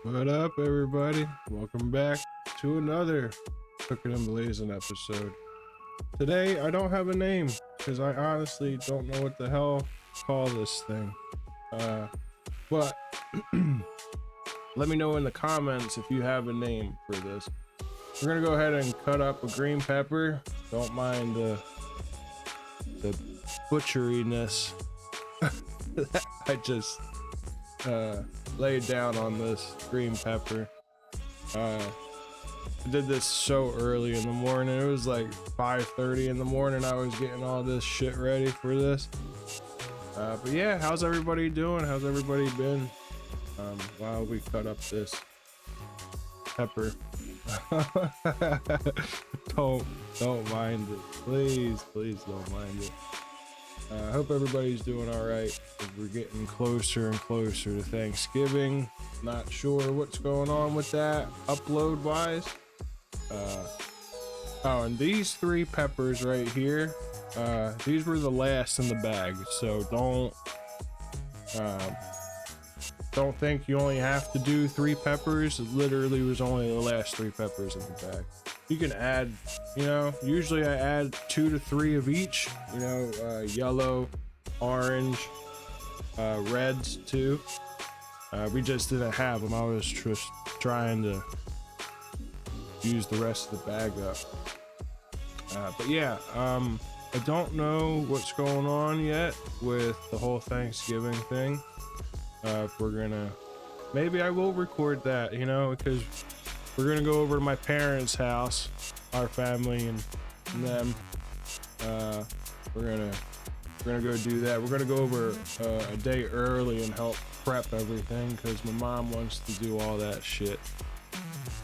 What up, everybody? Welcome back to another Cooking and Blazin episode. Today, I don't have a name because I honestly don't know what the hell to call this thing. But let me know in the comments if you have a name for this. We're gonna go ahead and cut up a green pepper. Don't mind the butcheriness I just laid down on this green pepper. I did this so early in the morning. It was like 5:30 in the morning. I was getting all this shit ready for this. But yeah, how's everybody doing? How's everybody been while we cut up this pepper? don't mind it, please don't mind it. I hope everybody's doing all right. We're getting closer and closer to Thanksgiving. Not sure what's going on with that upload wise. Oh, and these three peppers right here, these were the last in the bag, so don't think you only have to do 3 peppers. It literally was only the last 3 peppers in the bag. You can add, you know, usually I add 2 to 3 of each, you know, yellow, orange, reds too. We just didn't have them. I was just trying to use the rest of the bag up. But yeah, I don't know what's going on yet with the whole Thanksgiving thing. If we're gonna, maybe I will record that, you know, because we're gonna go over to my parents' house, our family and them. We're gonna go do that. We're gonna go over a day early and help prep everything because my mom wants to do all that shit.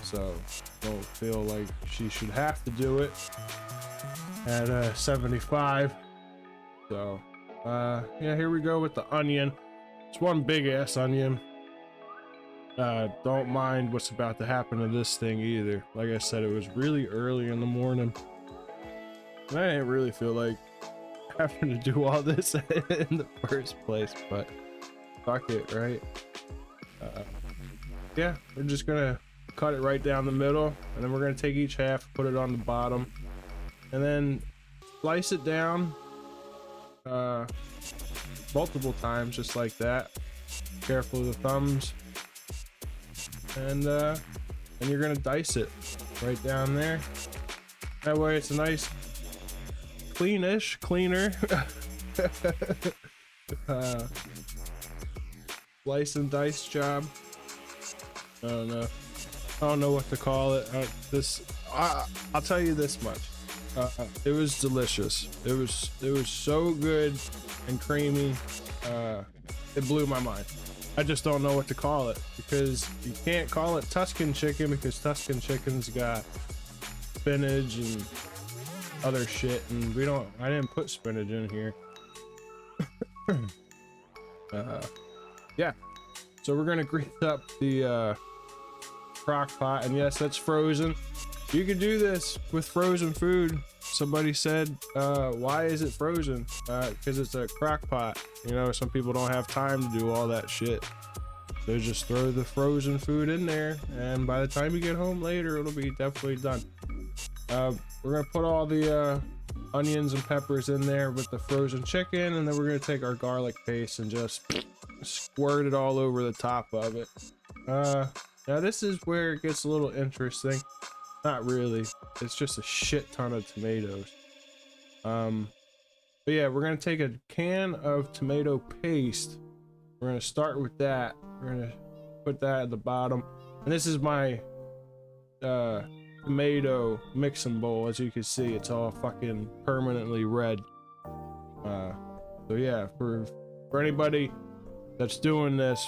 So don't feel like she should have to do it at 75. So yeah, here we go with the onion. It's one big ass onion. Don't mind what's about to happen to this thing either. Like I said, it was really early in the morning. And I didn't really feel like having to do all this in the first place, but fuck it, right? Yeah, we're just gonna cut it right down the middle, and then we're gonna take each half, put it on the bottom, and then slice it down multiple times, just like that. Careful of the thumbs, and you're gonna dice it right down there. That way it's a nice cleaner slice and dice job. I don't know what to call it. I'll tell you this much. It was delicious. It was so good and creamy. It blew my mind. I just don't know what to call it because you can't call it Tuscan chicken because Tuscan chicken's got spinach and other shit, and I didn't put spinach in here. Yeah, so we're gonna grease up the crock pot, and yes, that's frozen. You can do this with frozen food. Somebody said, why is it frozen? Because it's a crock pot. You know, some people don't have time to do all that shit. So just throw the frozen food in there, and by the time you get home later, it'll be definitely done. We're gonna put all the onions and peppers in there with the frozen chicken, and then we're gonna take our garlic paste and just squirt it all over the top of it. Now this is where it gets a little interesting. Not really, it's just a shit ton of tomatoes. But yeah, we're gonna take a can of tomato paste. We're gonna start with that. We're gonna put that at the bottom, and this is my tomato mixing bowl. As you can see, it's all fucking permanently red. So yeah, for anybody that's doing this,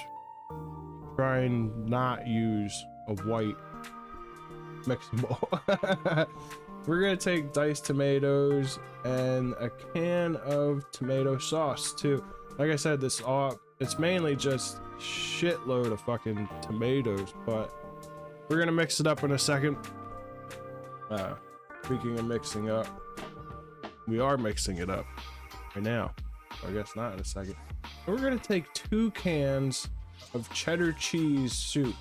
try and not use a white mixing bowl. We're gonna take diced tomatoes and a can of tomato sauce too. Like I said, it's mainly just shitload of fucking tomatoes, but we're gonna mix it up in a second. Speaking of mixing up, we are mixing it up right now. I guess not in a second. We're gonna take 2 cans of cheddar cheese soup.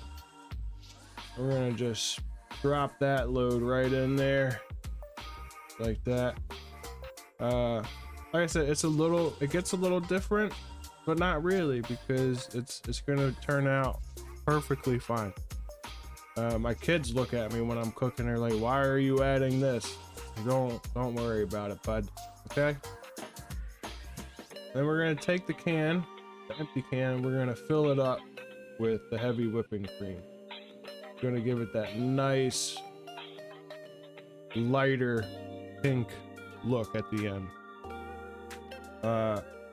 We're gonna just drop that load right in there like that. Like I said, it gets a little different, but not really, because it's gonna turn out perfectly fine. My kids look at me when I'm cooking, they're like, why are you adding this? Don't worry about it, bud. Okay. Then we're gonna take the can, the empty can, we're gonna fill it up with the heavy whipping cream. We're gonna give it that nice lighter pink look at the end.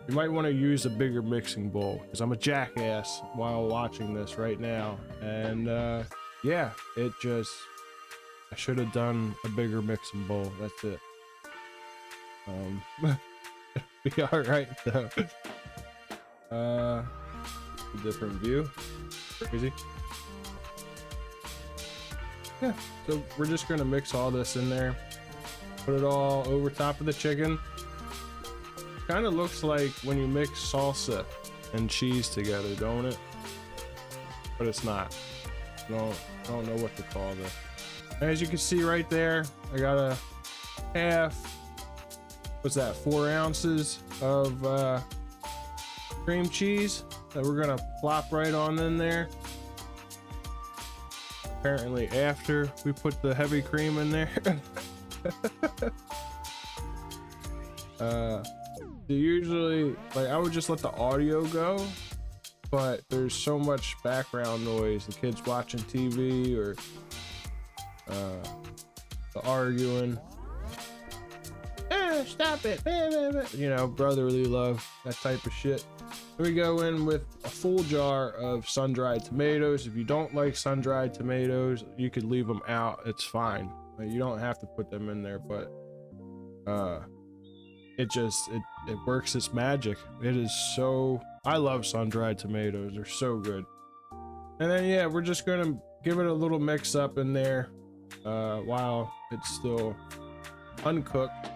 You might want to use a bigger mixing bowl, because I'm a jackass while watching this right now, and yeah, I should have done a bigger mixing bowl. That's it. Be all right though. A different view. Crazy. Yeah, so we're just gonna mix all this in there, put it all over top of the chicken. Kind of looks like when you mix salsa and cheese together, don't it? But it's not. Don't know what to call this. As you can see right there, I got a half, what's that, 4 ounces of cream cheese that we're gonna plop right on in there. Apparently after we put the heavy cream in there. Usually, like, I would just let the audio go, but there's so much background noise, the kids watching TV or the arguing. Stop it, you know, brotherly love, that type of shit. We go in with a full jar of sun-dried tomatoes. If you don't like sun-dried tomatoes, you could leave them out, it's fine. You don't have to put them in there, but it works its magic. It is so, I love sun-dried tomatoes, they're so good. And then yeah, we're just gonna give it a little mix up in there while it's still uncooked.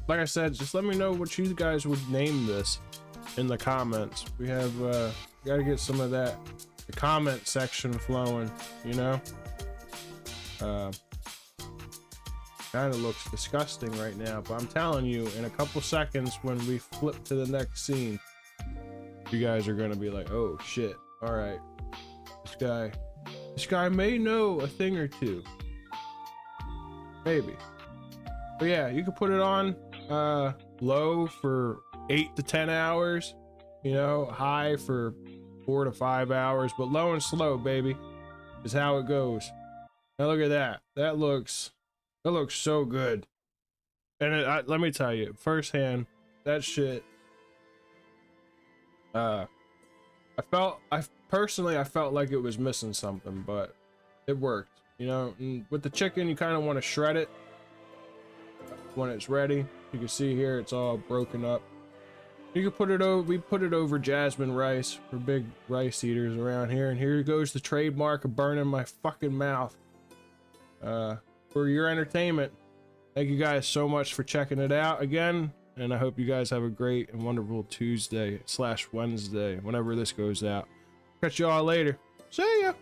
Like I said, just let me know what you guys would name this in the comments. We have gotta get some of the comment section flowing, you know. Kind of looks disgusting right now, but I'm telling you, in a couple seconds when we flip to the next scene, you guys are gonna be like, oh shit, all right, this guy may know a thing or two, maybe. But yeah, you can put it on low for 8 to 10 hours, you know, high for 4 to 5 hours, but low and slow, baby, is how it goes. Now look at that. That looks so good. And let me tell you firsthand, that shit, I personally felt like it was missing something, but it worked, you know. And with the chicken, you kind of want to shred it when it's ready. You can see here it's all broken up. You can put it over, we put it over jasmine rice for big rice eaters around here. And here goes the trademark of burning my fucking mouth for your entertainment. Thank you guys so much for checking it out again, and I hope you guys have a great and wonderful Tuesday/Wednesday whenever this goes out. Catch you all later. See ya.